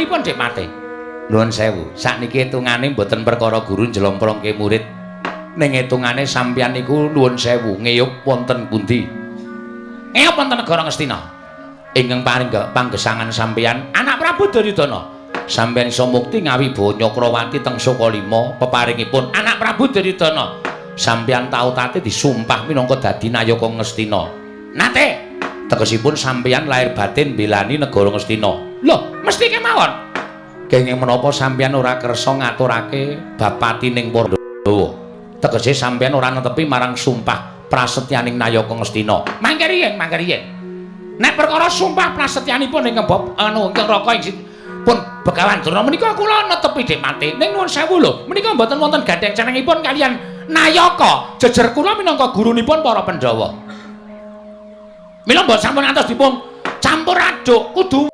prasastianipun Dik Mate. Nuwun sewu, sakniki hitungane mboten perkara guru njlomprongke murid. Ning hitungane sampeyan niku nuwun sewu ngeyup wonten pundi? Ngeyup wonten negara Ngastina. Ingkang paring panggesangan sampeyan anak Prabu Duryudana. Sampeyan iso mukti ngawi bawa Nyakrawati teng Sukalima peparingipun anak Prabu Duryudana. Sampeyan tau tate disumpah minangka dadi nayaka Ngastina. Nate tegesipun sampeyan lahir batin mbelani negara Ngastina. Lho, mesti kemawon. Kenging menapa sampeyan ora kersa ngaturake bapatining Pandhawa? Tegese sampeyan ora netepi marang sumpah prasetyaning nayaka Ngastina. Mangke riyen. Nek perkara sumpah prasetyanipun ingkang ingkang Raka pun Begawan Durna menika kula netepi Dik Mate. Ning nuwun sewu lho, menika mboten wonten gandeng cenengipun kaliyan nayaka. Jejer kula minangka gurunipun para Pandhawa. Mila mboten sampun ngantos dipun campur aduk kudu